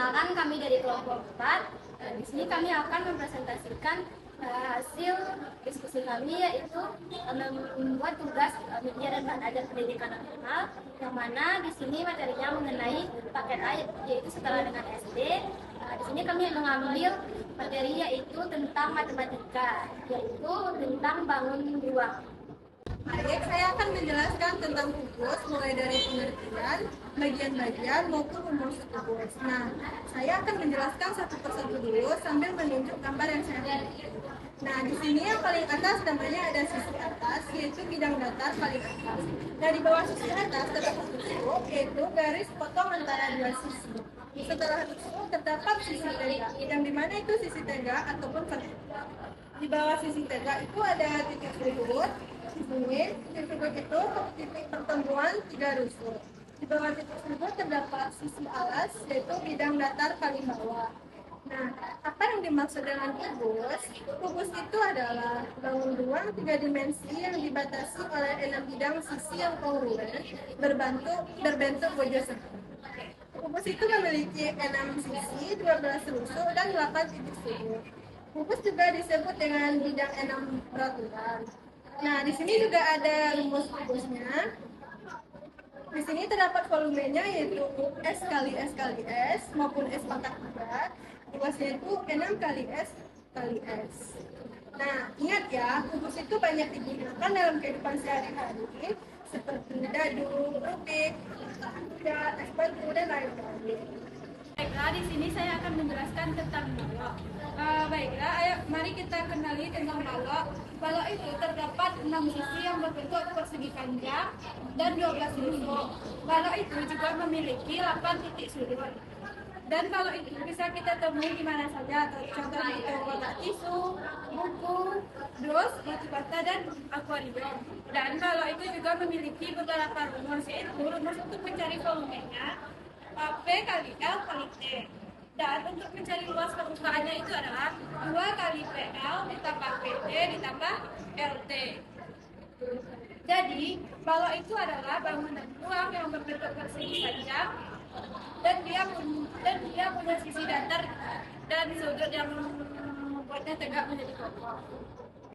Perkenalkan, kami dari kelompok 4. Di sini kami akan mempresentasikan hasil diskusi kami, yaitu membuat tugas media dan bahan ajar pendidikan nasional, yang mana di sini materinya mengenai paket A, yaitu setara dengan SD. Di sini kami mengambil materi yaitu tentang matematika, yaitu tentang bangun ruang. Baik, saya akan menjelaskan tentang kubus mulai dari pengertian, bagian-bagian maupun rumus kubus. Nah, saya akan menjelaskan satu persatu dulu sambil menunjuk gambar yang saya pilih. Nah, di sini yang paling atas namanya ada sisi atas, yaitu bidang datar paling atas. Nah, di bawah sisi atas terdapat rusuk, yaitu garis potong antara dua sisi. Setelah rusuk terdapat sisi tegak, yang dimana itu sisi tegak ataupun vertikal. Di bawah sisi tegak itu ada titik sudut. Di sini titik sudut itu titik pertemuan tiga rusuk. Di bawah titik sudut terdapat sisi alas, yaitu bidang datar paling bawah. Nah, apa yang dimaksud dengan kubus? Kubus itu adalah bangun ruang tiga dimensi yang dibatasi oleh 6 bidang sisi yang kongruen berbentuk pojok segi. Kubus itu memiliki 6 sisi, 12 rusuk, dan 8 titik sudut. Kubus juga disebut dengan bidang 6 peraturan. Nah, di sini juga ada rumus kubusnya. Di sini terdapat volumenya, yaitu S kali S kali S maupun S pangkat 3. Luasnya itu 6 kali S kali S. Nah, ingat ya, kubus itu banyak digunakan dalam kehidupan sehari-hari seperti dadu, rubik, kuda, es batu, dan lain-lain. Baiklah, di sini saya akan menjelaskan tentang balok. Baiklah, ayo mari kita kenali tentang balok. Balok itu terdapat 6 sisi yang berbentuk persegi panjang dan 12 rusuk. Balok itu juga memiliki 8 titik sudut. Dan balok itu bisa kita temui di mana saja, contohnya itu kotak tisu, buku, dus, batu bata, dan akuarium. Dan balok itu juga memiliki beberapa rumus, yaitu rumus untuk mencari volumenya P kali L kali T. Dan untuk mencari luas permukaannya itu adalah 2 kali PL ditambah PT ditambah LT. Jadi, balok itu adalah bangunan ruang yang berbentuk persegi panjang dan dia punya sisi datar dan sudut yang membuatnya tegak menjadi kokoh.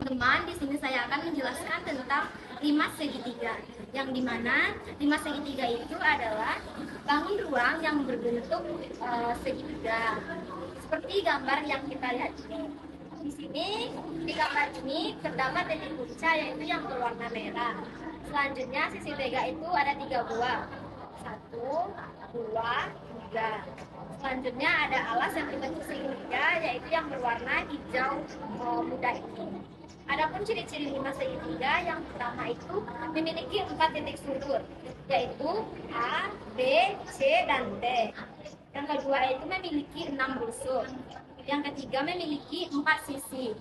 Teman, di sini saya akan menjelaskan tentang 5 segitiga, yang dimana 5 segitiga itu adalah bangun ruang yang berbentuk segitiga, seperti gambar yang kita lihat ini. Di sini, di gambar ini terdapat titik punca, yaitu yang berwarna merah. Selanjutnya, sisi tegak itu ada 3 buah. 1, 2, 3. Selanjutnya ada alas yang berbentuk segitiga, yaitu yang berwarna hijau muda ini. Adapun ciri-ciri 5 segitiga, yang pertama itu memiliki 4 titik sudut, yaitu A, B, C, dan D. Yang kedua itu memiliki 6 rusuk. Yang ketiga memiliki 4 sisi,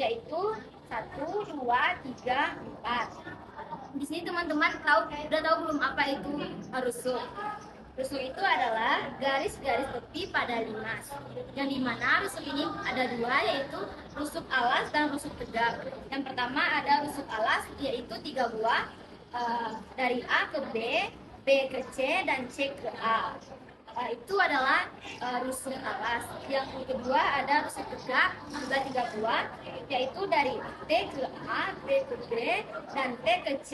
yaitu 1, 2, 3, 4. Di sini teman-teman udah tahu belum apa itu rusuk? Rusuk itu adalah garis-garis tepi pada limas, yang dimana rusuk ini ada 2, yaitu rusuk alas dan rusuk tegak. Yang pertama ada rusuk alas, yaitu 3 buah, dari A ke B, B ke C, dan C ke A. Itu adalah rusuk alas. Yang kedua ada rusuk tegak, juga 3 buah, yaitu dari T ke A, B ke B, dan T ke C.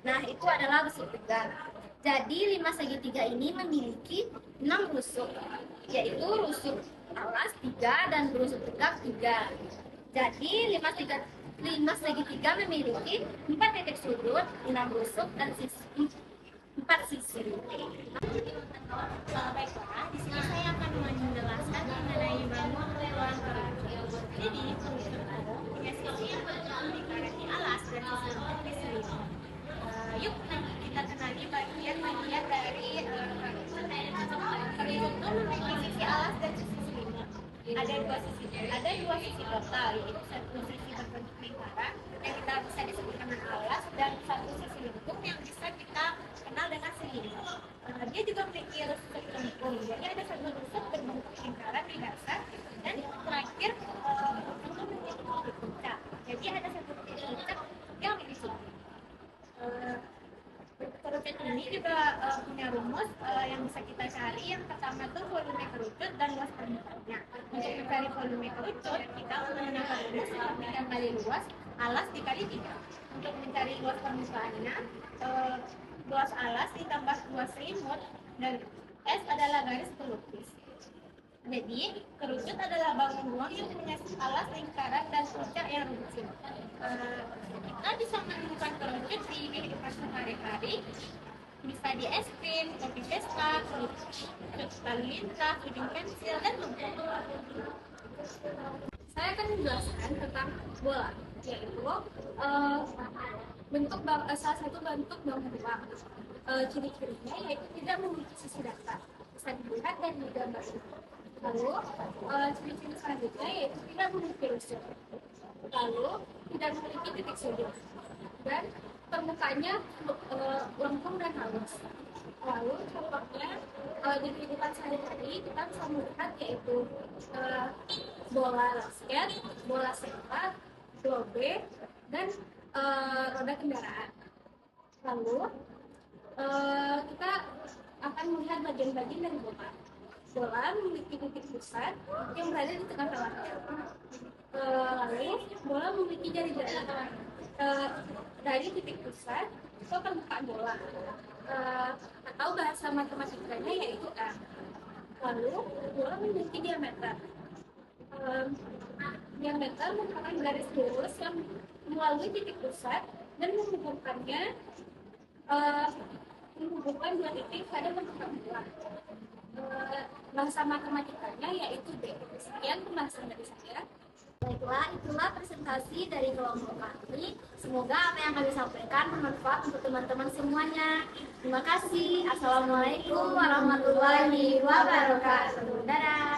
Nah, itu adalah rusuk tegak. Jadi 5 segitiga ini memiliki 6 rusuk, yaitu rusuk alas 3 dan rusuk tegak 3. Jadi 5 segitiga memiliki 4 titik sudut, 6 rusuk, dan 4 sisi. Baiklah, di sini saya akan menjelaskan mengenai bangun ruang kerja. Jadi, punya sisi yang berbentuk lingkaran alas dan sisi bentuk di selimut. Yuk kita kenali bagian-bagian dari kerja itu memiliki sisi alas dan sisi selimut. Ada dua sisi total, yaitu satu sisi berbentuk lingkaran yang kita bisa disebut dengan alas, dan satu sisi lengkung yang bisa kita kenal dengan selimut. Dia juga memiliki rusuk lengkung, jadi ada satu rusuk berbentuk lingkaran di dasar, dan terakhir itu menjadi titik puncak. Jadi ada satu titik puncak yang di sini. kerucut ini juga punya rumus yang bisa kita cari. Yang pertama tuh volume kerucut dan luas permukaannya. Untuk mencari volume kerucut, kita menggunakan rumus 3 kali luas alas dikali 3. Untuk mencari luas permukaannya, luas alas ditambah luas selimut dan S adalah garis pelukis. Jadi, kerucut adalah bangun ruang yang punya alas, lingkaran, dan puncak yang runcing. Kita bisa menemukan kerucut di kehidupan sehari-hari, bisa di es krim, kopi pesta, kerucut lalu lintas, ujung pensil, dan lumpur. Saya akan menjelaskan tentang bola, yaitu salah satu bentuk bangun ruang. Ciri-cirinya yaitu tidak memiliki sisi datar, bisa dilihat dan digambar. Lalu ciri-ciri selanjutnya yaitu tidak memiliki rusuk. Lalu tidak memiliki titik sudut dan permukaannya lengkung dan halus. Lalu contohnya di kehidupan sehari-hari kita bisa melihat yaitu bola basket, bola sepak, globe, dan roda kendaraan. Lalu kita akan melihat bagian-bagian dari bola. Bola memiliki titik pusat yang berada di tengah-tengahnya. Lalu bola memiliki jari-jari dari titik pusat ke permukaan bola. Atau bahasa matematikanya yaitu M. Lalu bola memiliki diameter. Diameter merupakan garis lurus yang melalui titik pusat dan menghubungkan dua titik pada bentuk bola. Bahasa matematikanya yaitu D. Sekian pembahasan dari saya. Baiklah, itulah presentasi dari kelompok kami. Semoga apa yang kami sampaikan bermanfaat untuk teman-teman semuanya. Terima kasih. Assalamualaikum warahmatullahi wabarakatuh. Dadah.